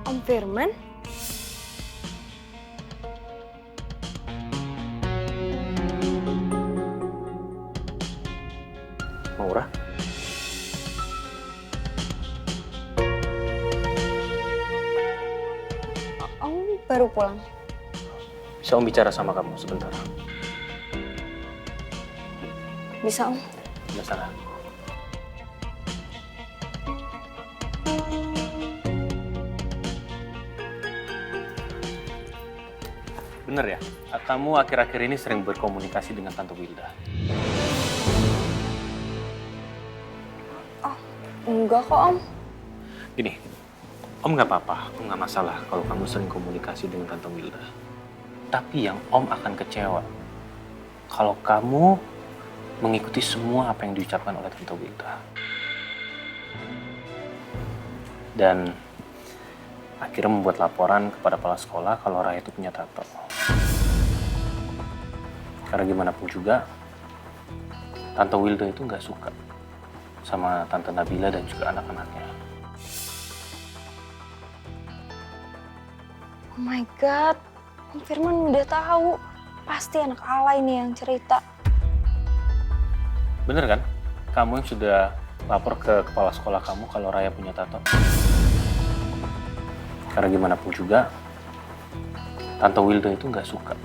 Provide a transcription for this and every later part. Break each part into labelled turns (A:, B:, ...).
A: Om Firman?
B: Maura?
A: Om baru pulang.
B: Bisa Om bicara sama kamu sebentar?
A: Bisa Om?
B: Nggak salah. Bener ya, kamu akhir-akhir ini sering berkomunikasi dengan Tante Wilda.
A: Oh, enggak kok Om.
B: Gini, Om nggak apa-apa, Om nggak masalah kalau kamu sering komunikasi dengan Tante Wilda. Tapi yang Om akan kecewa kalau kamu mengikuti semua apa yang diucapkan oleh Tante Wilda. Dan akhirnya membuat laporan kepada kepala sekolah kalau Raya itu punya tato. Karena gimana pun juga, Tante Wilda itu nggak suka sama Tante Nabila dan juga anak-anaknya.
A: Oh my God, Om Firman udah tahu. Pasti anak alay nih yang cerita.
B: Bener kan? Kamu yang sudah lapor ke kepala sekolah kamu kalau Raya punya tato. Karena gimana pun juga, Tante Wilda itu nggak suka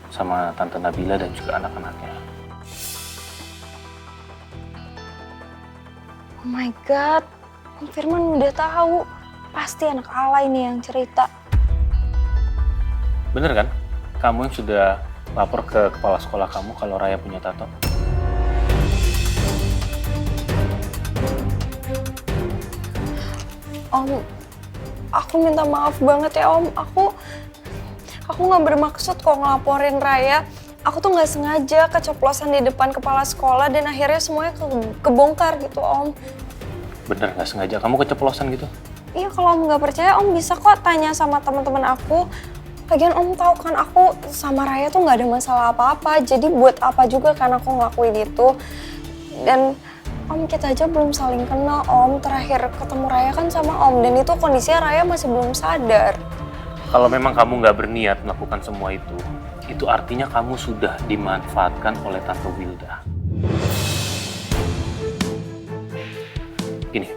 B: sama Tante Nabila dan juga anak-anaknya.
A: Oh my God, Om Firman udah tahu. Pasti anak alay nih yang cerita.
B: Bener kan? Kamu yang sudah lapor ke kepala sekolah kamu kalau Raya punya tato.
A: Om, aku minta maaf banget ya Om. Aku nggak bermaksud kok ngelaporin Raya. Aku tuh nggak sengaja keceplosan di depan kepala sekolah dan akhirnya semuanya kebongkar gitu Om.
B: Bener nggak sengaja? Kamu keceplosan gitu?
A: Iya, kalau Om nggak percaya Om bisa kok tanya sama teman-teman aku. Lagian Om tahu kan aku sama Raya tuh nggak ada masalah apa-apa. Jadi buat apa juga kan aku ngelakuin itu. Dan Om, kita aja belum saling kenal Om. Terakhir ketemu Raya kan sama Om. Dan itu kondisinya Raya masih belum sadar.
B: Kalau memang kamu nggak berniat melakukan semua itu artinya kamu sudah dimanfaatkan oleh Tante Wilda. Gini,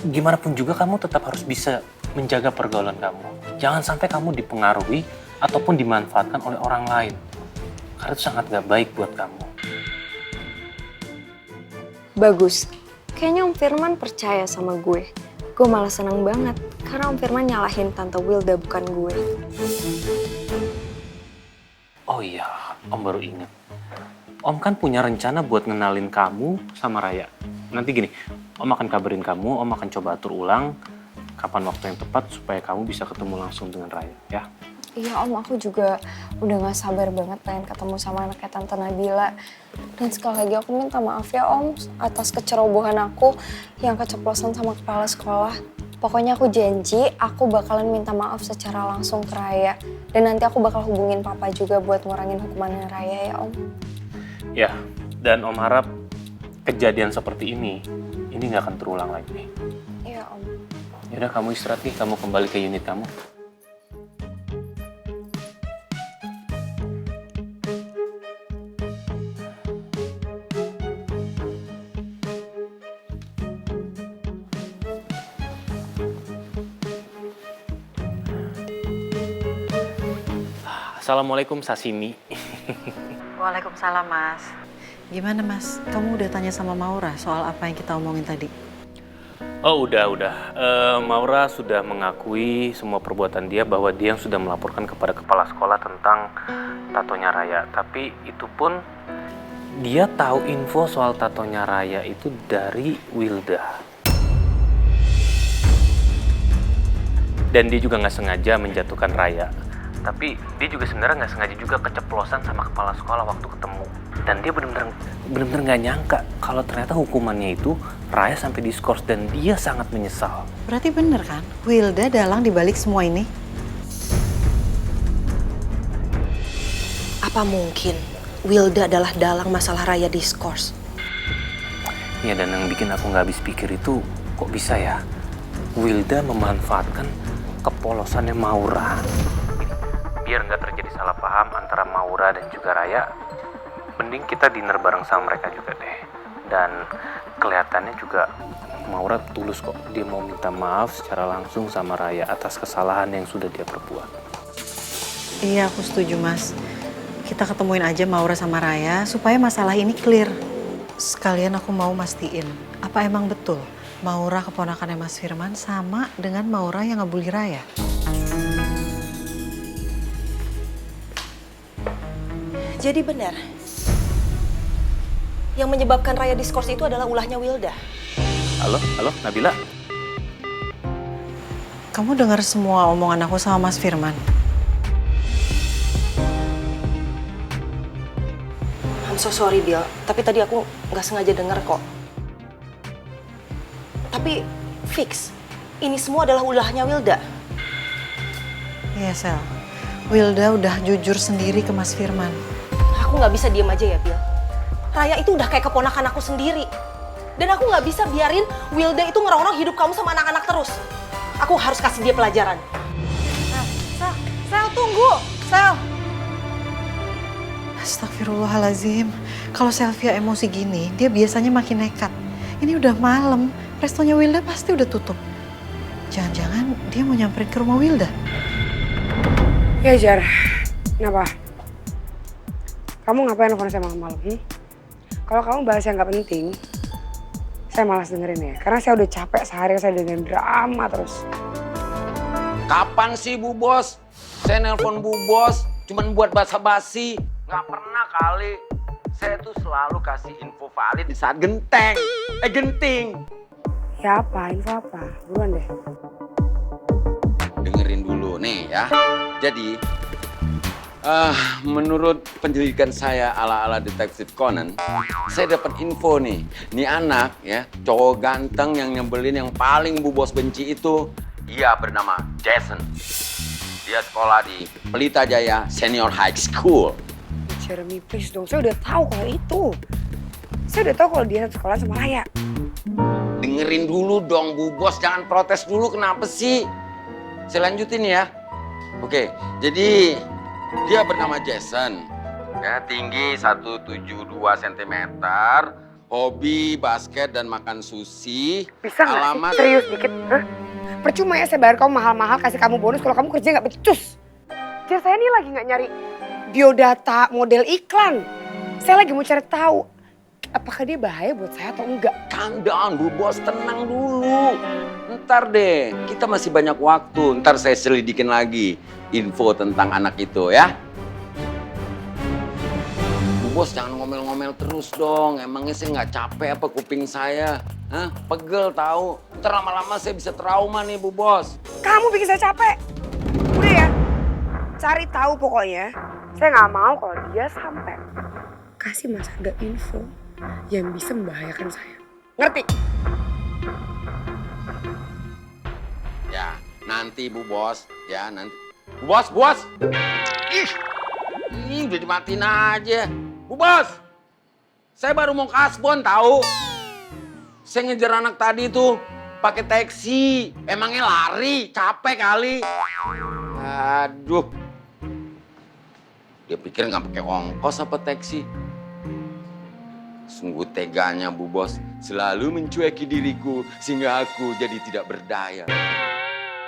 B: gimana pun juga kamu tetap harus bisa menjaga pergaulan kamu. Jangan sampai kamu dipengaruhi ataupun dimanfaatkan oleh orang lain. Karena itu sangat nggak baik buat kamu.
A: Bagus. Kayaknya Om Firman percaya sama gue. Gue malah seneng banget. Karena Om Firman nyalahin Tante Wilda bukan gue.
B: Oh iya, Om baru ingat. Om kan punya rencana buat ngenalin kamu sama Raya. Nanti gini, Om akan kabarin kamu, Om akan coba atur ulang kapan waktu yang tepat supaya kamu bisa ketemu langsung dengan Raya, ya?
A: Iya Om, aku juga udah gak sabar banget pengen ketemu sama anaknya Tante Nabila. Dan sekali lagi aku minta maaf ya Om atas kecerobohan aku yang keceplosan sama kepala sekolah. Pokoknya aku janji aku bakalan minta maaf secara langsung ke Raya. Dan nanti aku bakal hubungin Papa juga buat ngurangin hukumannya Raya ya Om.
B: Ya, dan Om harap kejadian seperti ini gak akan terulang lagi.
A: Iya Om.
B: Yaudah kamu istirahat nih, kamu kembali ke unit kamu. Assalamualaikum Sashimi.
C: Waalaikumsalam Mas. Gimana Mas? Kamu udah tanya sama Maura soal apa yang kita omongin tadi?
B: Oh udah. Maura sudah mengakui semua perbuatan dia bahwa dia yang sudah melaporkan kepada kepala sekolah tentang tatonya Raya. Tapi itu pun dia tahu info soal tatonya Raya itu dari Wilda. Dan dia juga nggak sengaja menjatuhkan Raya. Tapi dia juga sebenarnya nggak sengaja juga keceplosan sama kepala sekolah waktu ketemu. Dan dia benar-benar nggak nyangka kalau ternyata hukumannya itu Raya sampai diskors dan dia sangat menyesal.
C: Berarti bener kan? Wilda dalang dibalik semua ini?
D: Apa mungkin Wilda adalah dalang masalah Raya diskors?
B: Ya dan yang bikin aku nggak habis pikir itu kok bisa ya Wilda memanfaatkan kepolosannya Maura. Biar nggak terjadi salah paham antara Maura dan juga Raya, mending kita dinner bareng sama mereka juga deh. Dan kelihatannya juga Maura tulus kok. Dia mau minta maaf secara langsung sama Raya atas kesalahan yang sudah dia perbuat.
C: Iya, aku setuju, Mas. Kita ketemuin aja Maura sama Raya supaya masalah ini clear. Sekalian aku mau mastiin, apa emang betul Maura keponakannya Mas Firman sama dengan Maura yang ngebully Raya?
D: Jadi benar, yang menyebabkan Raya diskors itu adalah ulahnya Wilda.
B: Halo Nabila.
C: Kamu dengar semua omongan aku sama Mas Firman?
D: I'm so sorry, Bill. Tapi tadi aku nggak sengaja denger kok. Tapi fix, ini semua adalah ulahnya Wilda.
C: Iya, Sel. Wilda udah jujur sendiri ke Mas Firman.
D: Aku nggak bisa diem aja ya, Bill. Raya itu udah kayak keponakan aku sendiri. Dan aku nggak bisa biarin Wilda itu ngerongrong hidup kamu sama anak-anak terus. Aku harus kasih dia pelajaran.
C: Sel, tunggu! Sel! Astagfirullahalazim. Kalau Sylvia emosi gini, dia biasanya makin nekat. Ini udah malam, restonya Wilda pasti udah tutup. Jangan-jangan dia mau nyamperin ke rumah Wilda.
E: Ya Jar, kenapa? Kamu ngapain nelfon saya malam-malam? Kalau kamu bahas yang nggak penting, saya malas dengerin ya. Karena saya udah capek sehari saya dengerin drama terus.
F: Kapan sih Bu Bos? Saya nelpon Bu Bos cuman buat basa-basi. Nggak pernah kali. Saya tuh selalu kasih info valid di saat genting.
E: Ya apa? Info apa? Buruan deh.
F: Dengerin dulu nih ya. Jadi, menurut penyelidikan saya ala-ala detektif Conan, saya dapat info nih. Nih anak ya, cowok ganteng yang nyebelin yang paling Bu Bos benci itu, dia bernama Jason. Dia sekolah di Pelita Jaya Senior High School.
E: Jeremy, please dong. Saya udah tahu kalau itu. Saya udah tahu kalau dia satu sekolah sama Raya.
F: Dengerin dulu dong Bu Bos, jangan protes dulu, kenapa sih? Saya lanjutin ya. Oke, jadi dia bernama Jason. Ya, tinggi 172 cm, hobi basket dan makan sushi.
E: Bisa nggak sih? Serius dikit? Hah? Percuma ya saya bayar kamu mahal-mahal, kasih kamu bonus kalau kamu kerja nggak becus. Jar, saya ini lagi nggak nyari biodata model iklan. Saya lagi mau cari tahu apakah dia bahaya buat saya atau enggak.
F: Calm down Bu Bos, tenang dulu. Ntar deh, kita masih banyak waktu. Ntar saya selidikin lagi info tentang anak itu ya. Bu Bos jangan ngomel-ngomel terus dong. Emangnya saya nggak capek apa kuping saya? Hah? Pegel tahu. Ntar lama-lama saya bisa trauma nih Bu Bos.
E: Kamu bikin saya capek. Udah ya, cari tahu pokoknya. Saya nggak mau kalau dia sampai kasih Mas Aga info yang bisa membahayakan saya. Ngerti?
F: Ya, nanti Bu Bos. Ya, nanti. Bu Bos! Ih, udah dimatiin aja. Bu Bos! Saya baru mau ke Asbon tahu. Saya ngejar anak tadi tuh pakai taksi. Emangnya lari, capek kali. Aduh. Dia pikir nggak pakai ongkos apa taksi. Sungguh teganya Bu Bos, selalu mencueki diriku sehingga aku jadi tidak berdaya.